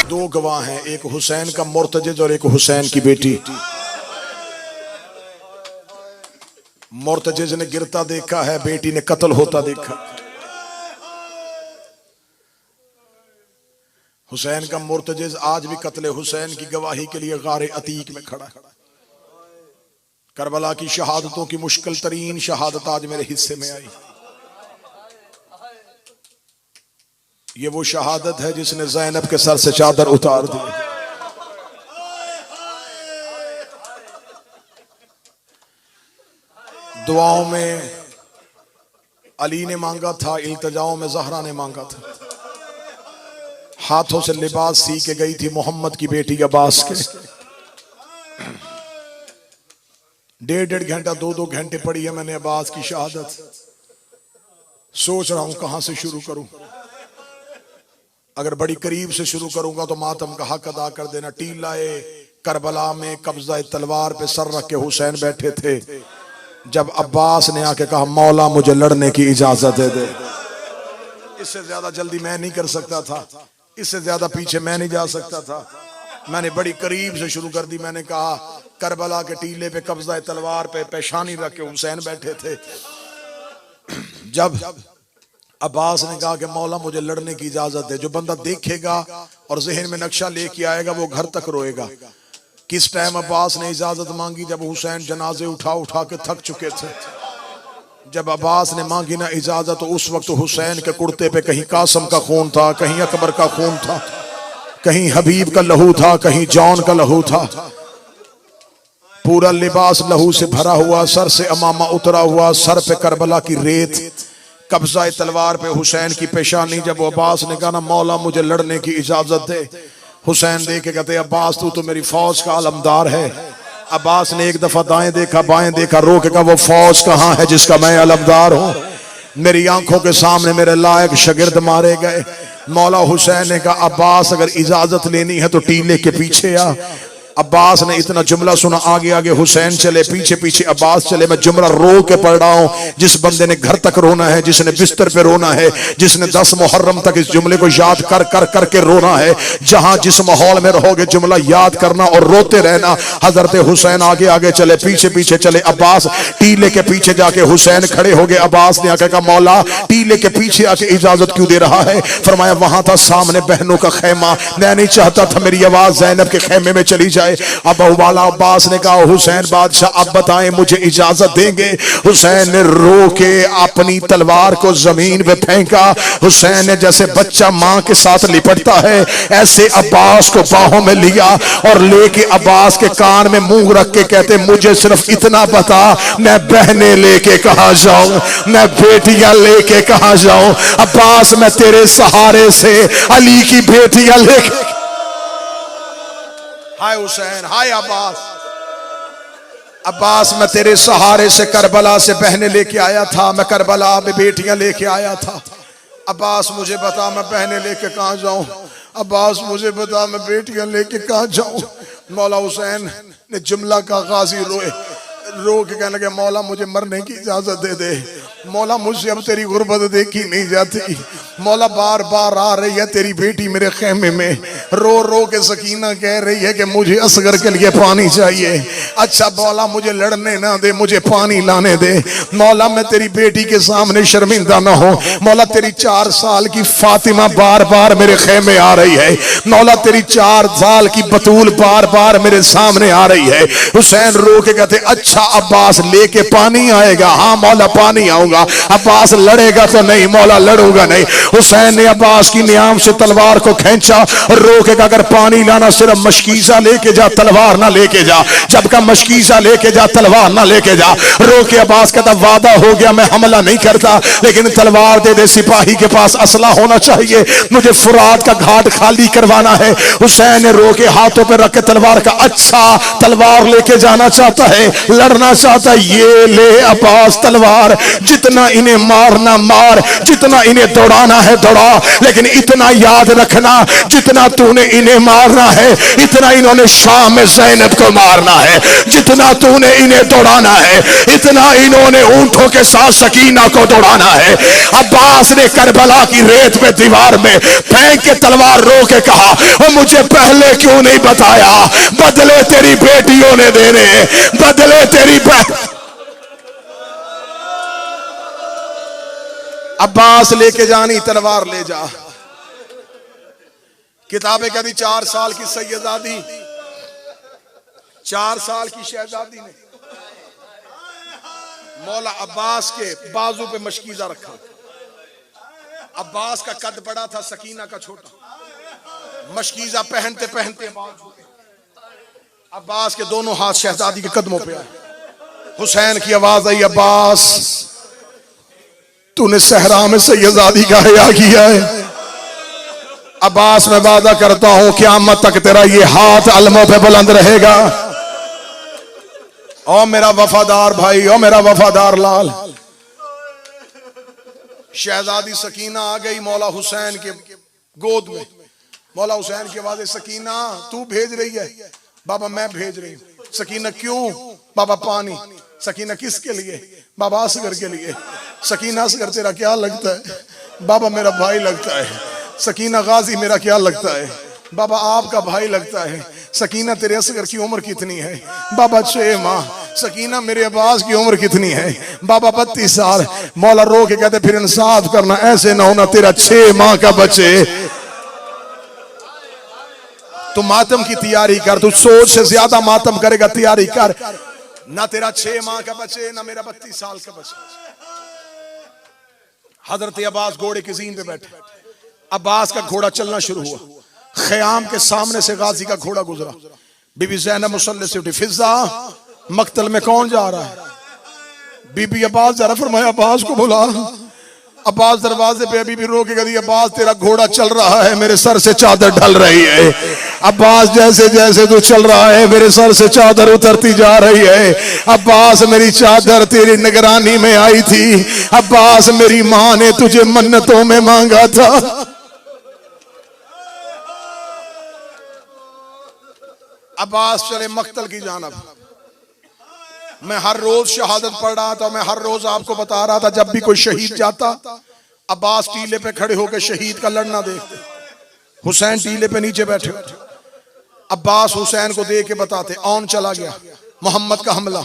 दो गवाह हैं, एक हुसैन का मुर्तजिज और एक हुसैन की बेटी। मुर्तजिज ने गिरता देखा है, बेटी ने कत्ल होता देखा। हुसैन का मुर्तजिज आज भी कत्ले हुसैन की गवाही के लिए गारे अतीक में खड़ा है। करबला की शहादतों की मुश्किल तरीन शहादत आज मेरे हिस्से में आई। ये वो शहादत है जिसने ज़ैनब के सर से चादर उतार दी। दुआओं में अली ने मांगा था, इल्तिजाओं में ज़हरा ने मांगा था। हाथों से लिबास सी के गई थी मोहम्मद की बेटी अब्बास के। 1.5 घंटा 2 घंटे पढ़ी है मैंने अब्बास की शहादत। सोच रहा हूं कहां से शुरू करूं। अगर बड़ी करीब से शुरू करूंगा तो मातम का हक अदा कर देना। टीलाए करबला में कब्जा तलवार पे सर रख के हुसैन बैठे थे, जब अब्बास ने आके कहा मौला मुझे लड़ने की इजाजत दे दे। इससे ज्यादा जल्दी मैं नहीं कर सकता था, इससे ज्यादा पीछे मैं नहीं जा सकता था। मैंने बड़ी करीब से शुरू कर दी। मैंने कहा करबला के टीले पे कब्जा तलवार पे पेशानी रख के हुसैन बैठे थे। जब अब्बास ने कहा कि मौला मुझे लड़ने की इजाजत दे, जो बंदा देखेगा और जहन में नक्शा लेके आएगा वो घर तक रोएगा। किस टाइम अब्बास ने इजाजत मांगी? जब हुसैन जनाजे उठा उठा के थक चुके थे। जब अब्बास ने मांगी ना इजाजत, तो उस वक्त हुसैन के कुर्ते पे कहीं कासम का खून था, कहीं अकबर का खून था, कहीं हबीब का लहू था, कहीं जॉन का लहू था। पूरा लिबास लहू से भरा हुआ, सर से अमामा उतरा हुआ, सर पे करबला की रेत, कब्जा तलवार पे हुसैन की पेशानी। जब अब्बास ने कहा ना मौला मुझे लड़ने की इजाजत दे, हुसैन देख के कहते अब्बास तू तो मेरी फौज का अलमदार है। अब्बास ने एक दफा दाएं देखा बाएं देखा, रो के कहा वो फौज कहां है जिसका मैं अलमदार हूं? मेरी आंखों के सामने मेरे लायक शागिर्द मारे गए। मौला हुसैन ने कहा अब्बास अगर इजाजत लेनी है तो टीले के पीछे आ। अब्बास ने इतना जुमला सुना, आगे आगे हुसैन चले, पीछे पीछे अब्बास चले। मैं जुमला रो के पढ़ रहा हूं। जिस बंदे ने घर तक रोना है, जिसने बिस्तर पे रोना है, जिसने 10 मुहर्रम तक इस जुमले को याद कर कर करके रोना है, जहां जिस माहौल में रहोगे जुमला याद करना और रोते रहना। हजरत हुसैन आगे आगे चले, पीछे पीछे चले। अब्बास टीले के पीछे जाके हुसैन खड़े हो गए। अब्बास ने आके कहा मौला टीले के पीछे आके इजाजत क्यों दे रहा है? फरमाया वहां था सामने बहनों का खेमा, मैं नहीं चाहता था मेरी आवाज ज़ैनब के खेमे में चली जाए। अब वाला अब्बास ने कहा हुसैन बादशाह अब बताएं मुझे इजाजत देंगे? हुसैन ने रो के अपनी तलवार को जमीन पे फेंका। हुसैन ने जैसे बच्चा मां के साथ लिपटता है ऐसे अब्बास को बाहों में लिया और लेके अब्बास के कान में मुंह रख के कहते मुझे सिर्फ इतना बता, मैं बहने लेके कहां जाऊं, मैं बेटियां लेके कहां जाऊं? अब्बास मैं तेरे सहारे से अली की बेटियां लेके। हाय हुसैन, हाय अब्बास। अब्बास मैं तेरे सहारे से करबला से बहनें लेके आया था, मैं करबला में बेटियां लेके आया था। अब्बास मुझे बता मैं बहनें लेके कहां जाऊं? अब्बास मुझे बता मैं बेटियां लेके कहां जाऊं? मौला हुसैन ने जुमला का गाजी रोए, रो के कहने लगे मौला मुझे मरने की इजाजत दे दे। मौला मुझसे अब तेरी गुर्बत देखी नहीं जाती। मौला बार बार आ रही है तेरी बेटी मेरे खेमे में, रो रो के सकीना कह रही है कि मुझे असगर के लिए पानी चाहिए। अच्छा मौला मुझे लड़ने ना दे, मुझे पानी लाने दे। मौला मैं तेरी बेटी के सामने शर्मिंदा ना हो। मौला तेरी 4 साल की फातिमा बार बार मेरे खेमे आ रही है। मौला तेरी 4 साल की बतूल बार बार मेरे सामने आ रही है। हुसैन रो के कहते अच्छा अब्बास लेके पानी आएगा? हाँ मौला पानी आऊंगा। अब्बास लड़ेगा तो नहीं? मौला लड़ूंगा नहीं। हुसैन ने अब्बास की नियाम से तलवार को खींचा और रोके का अगर पानी लाना सिर्फ मशकीजा लेके जा, तलवार ना लेके जा। जब का मशकीजा लेके जा, तलवार ना लेके जा। रोके अब्बास कहता वादा हो गया मैं हमला नहीं करता, लेकिन तलवार दे दे, सिपाही के पास असला होना चाहिए, मुझे फुरात का घाट खाली करवाना है। हुसैन ने रोके हाथों पे रख के तलवार का अच्छा तलवार लेके जाना चाहता है, लड़ना चाहता है। ये ले अब्बास तलवार, जितना इन्हें मारना मार, जितना इन्हें दौड़ाना है दौड़ा, लेकिन इतना याद रखना जितना तूने इन्हें मारना है इतना इन्होंने शाम में ज़ैनब को मारना है, जितना तूने इन्हें दौड़ाना है इतना इन्होंने ऊंटों के साथ सकीना को दौड़ाना है। अब्बास ने करबला की रेत पे दीवार में फेंक के तलवार रो के कहा, और मुझे पहले क्यों नहीं बताया, बदले तेरी बेटियों ने देने, बदले तेरी अब्बास लेके जानी तलवार ले जा। किताबें कहती 4 साल की सैयदादी, 4 साल की शहजादी ने मौला अब्बास के बाजू पे मशकीजा रखा। अब्बास का कद बड़ा था, सकीना का छोटा। मशकीजा पहनते पहनते अब्बास के दोनों हाथ शहजादी के कदमों पे आए। हुसैन की आवाज आई, अब्बास तूने सहरा में सैयदादी का हया किया है। अब्बास मैं वादा करता हूं क़यामत तक तेरा ये हाथ अलमों पे बुलंद रहेगा। ओ मेरा वफादार भाई, ओ मेरा वफादार लाल। शहजादी सकीना आ गई मौला हुसैन के गोद में। मौला हुसैन की आवाज, सकीना तू भेज रही है? बाबा मैं भेज रही हूं। सकीना क्यों? बाबा पानी। सकीना किसके लिए? बाबा असगर के लिए। सकीना असगर तेरा क्या लगता है? बाबा मेरा भाई लगता है। सकीना गाजी मेरा क्या लगता है? बाबा आपका भाई लगता है। सकीना तेरे असगर की उम्र कितनी है? बाबा 6 माह। सकीना मेरे अब्बास की उम्र कितनी है? बाबा 32 साल। मौला रो के कहते फिर इंसाफ करना, ऐसे ना होना तेरा 6 माह का बच्चे। तू मातम की तैयारी कर, तू सोच से ज्यादा मातम करेगा, तैयारी कर। ना तेरा 6 माह का बच्चे, ना मेरा 32 साल का बच्चे। हजरत अब्बास घोड़े की जीन पे बैठे। अब्बास का घोड़ा चलना शुरू हुआ। ख़याम के सामने से गाजी का घोड़ा गुजरा। बीबी ज़ैनब मुसल्ले से उठी, फिजा मक्तल में कौन जा रहा है? बीबी अब्बास जा रहा। फरमाया अब्बास को बुला। अब्बास दरवाजे पे बीबी रो के कहती, अब्बास तेरा घोड़ा चल रहा है, मेरे सर से चादर ढल रही है। अब्बास जैसे जैसे तू चल रहा है मेरे सर से चादर उतरती जा रही है। अब्बास मेरी चादर तेरी निगरानी में आई थी। अब्बास मेरी माँ ने तुझे मन्नतों में मांगा था। अब्बास चले मक्तल की जानब। मैं हर रोज शहादत पढ़ रहा था, मैं हर रोज आपको बता रहा था जब भी कोई शहीद जाता अब्बास टीले पे खड़े होकर शहीद का लड़ना देखते। हुसैन टीले पे नीचे बैठे। अब्बास हुसैन को देख के बताते, औन चला गया, मोहम्मद का हमला,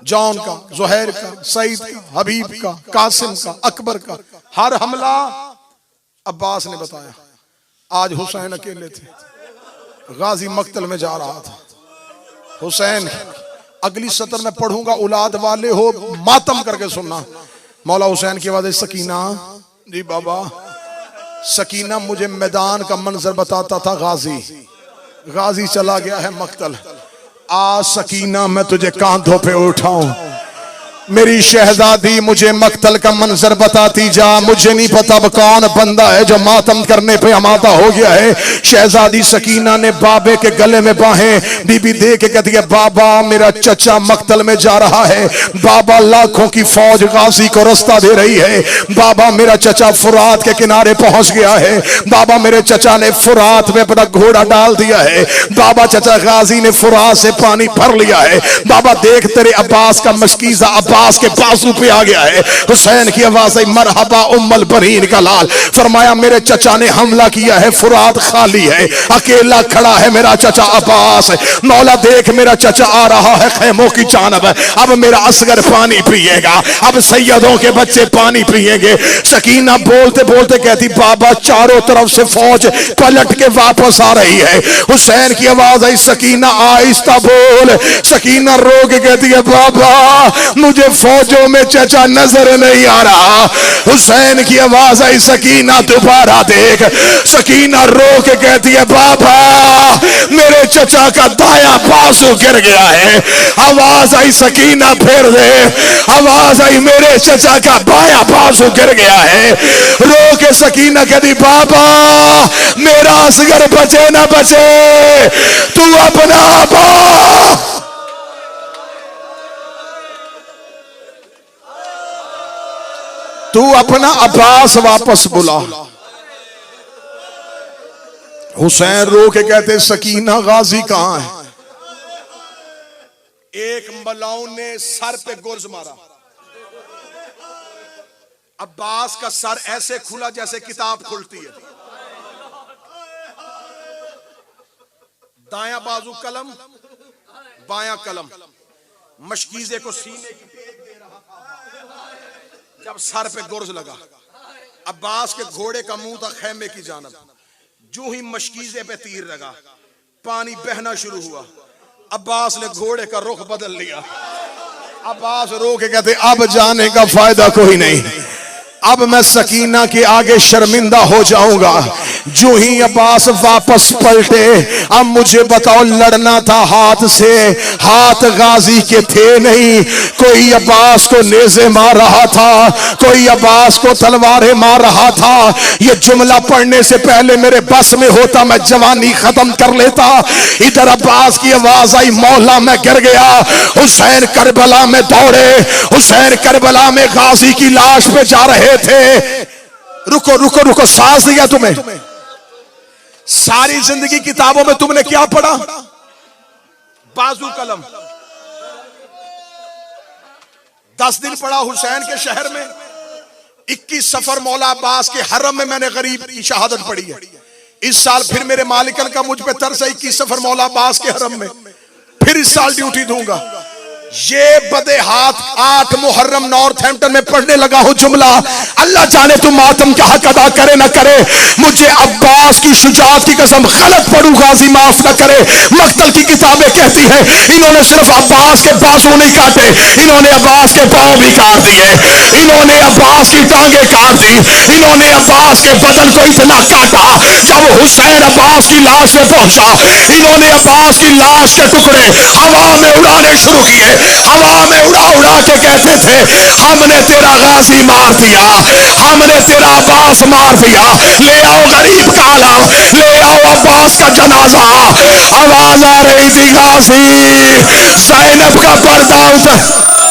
जॉन का, जुहैर का, सईद का, हबीब का, कासिम का, अकबर का, हर हमला अब्बास ने बताया। आज हुसैन अकेले थे, गाजी मक्तल में जा रहा था। हुसैन अगली सतर में पढ़ूंगा, औलाद वाले हो मातम करके सुनना। मौला हुसैन की आवाज़, सकीना। जी बाबा। सकीना मुझे मैदान का मंजर बताता था। गाजी चला गया है मक्तल। आज सकीना मैं तुझे कांधों पे उठाऊं। मेरी शहजादी मुझे मक्तल का मंजर बताती जा। मुझे नहीं पता अब कौन बंदा है जो मातम करने पे आमादा हो गया है। शहजादी सकीना ने बाबे के गले में बाहें बीबी दे के कहती है, बाबा मेरा चचा मक्तल में जा रहा है। बाबा लाखों की फौज गाजी को रास्ता दे रही है। बाबा मेरा चचा फुरात के किनारे पहुंच गया है। बाबा मेरे चचा ने फुरात में अपना घोड़ा डाल दिया है। बाबा चचा गाजी ने फुरात से पानी भर लिया है। बाबा देख तेरे अब्बास का मशकीजा अब्बास के बाजू पे आ गया है। हुसैन की आवाज आई, मरहबा उम्मल बरीन का लाल। फरमाया मेरे चचा ने हमला किया है, फुरात खाली है, अकेला खड़ा है मेरा चचा अब्बास। मौला देख मेरा चचा आ रहा है खैमों की जानब। अब मेरा असगर पानी पिएगा, अब सैयदों के बच्चे पानी पिएंगे। सकीना बोलते बोलते कहती, बाबा चारों तरफ से फौज पलट के वापस आ रही है। हुसैन की आवाज आई, सकीना आहिस्ता बोल। सकीना रो के कहती है, बाबा मुझे फौजों में चचा नजर नहीं आ रहा। हुसैन की आवाज आई, सकीना दोबारा देख। सकीना रो के कहती है, बाबा मेरे चचा का दाया बाजू गिर गया है। आवाज आई, सकीना फिर दे। आवाज आई, मेरे चचा का बाया बाजू गिर गया है। रो के सकीना कहती, बाबा मेरा असगर बचे ना बचे, तू अपना तू अपना अब्बास वापस बुला। हुसैन रो के कहते सकीना गाजी कहां है? एक मलाउन ने सर पे गुर्ज मारा। अब्बास का सर ऐसे खुला जैसे किताब खुलती है। दाया बाजू कलम, बाया कलम, मशकीजे को सीने की टेक दे रहा था। जब सर पे गुर्ज लगा, अब्बास के घोड़े का मुंह था खैमे की जानब। जो ही मशकीजे पे तीर लगा, पानी बहना शुरू हुआ। अब्बास ने घोड़े का रुख बदल लिया। अब्बास रो के कहते अब जाने का फायदा कोई नहीं, अब मैं सकीना के आगे शर्मिंदा हो जाऊंगा। जो ही अब्बास वापस पलटे, अब मुझे बताओ लड़ना था हाथ से, हाथ गाजी के थे नहीं। कोई अब्बास को नेज़े मार रहा था, कोई अब्बास को तलवारें मार रहा था। ये जुमला पढ़ने से पहले मेरे बस में होता मैं जवानी खत्म कर लेता। इधर अब्बास की आवाज आई, मौला मैं गिर गया। हुसैन करबला में दौड़े, हुसैन करबला में गाजी की लाश पे जा रहे थे। रुको रुको रुको, सांस दिया तुम्हें? सारी जिंदगी किताबों में तुमने क्या पढ़ा? बाजू कलम। 10 दिन पढ़ा हुसैन के शहर में। 21 सफर मौला अब्बास के हरम में मैंने गरीब की शहादत पढ़ी है। इस साल फिर मेरे मालिकन का मुझ पे तरस है। 21 सफर मौला अब्बास के हरम में फिर इस साल ड्यूटी दूंगा। ये बदे हाथ 8 मुहर्रम नॉर्थहैम्पटन में पढ़ने लगा हूं जुमला। अल्लाह जाने तुम मातम का हक अदा करे ना करे। मुझे अब्बास की शुजाअत की कसम, गलत पढ़ू गाजी माफ ना करे। मक्तल की किताबें कहती है इन्होंने सिर्फ अब्बास के बाजू नहीं काटे, इन्होंने अब्बास के पांव भी काट दिए, इन्होंने अब्बास की टांगे काट दी, इन्होंने अब्बास के बदन को इतना काटा। जब हुसैन अब्बास की लाश पे पहुंचा, इन्होंने अब्बास की लाश के टुकड़े हवा में उड़ाने शुरू किए। हवा में उड़ा उड़ा के कहते थे हमने तेरा गाजी मार दिया, हमने तेरा अब्बास मार दिया। ले आओ गरीब का आलम, ले आओ अब्बास का जनाजा। आवाज आ रही थी गाजी, ज़ैनब का पर्दा उतर।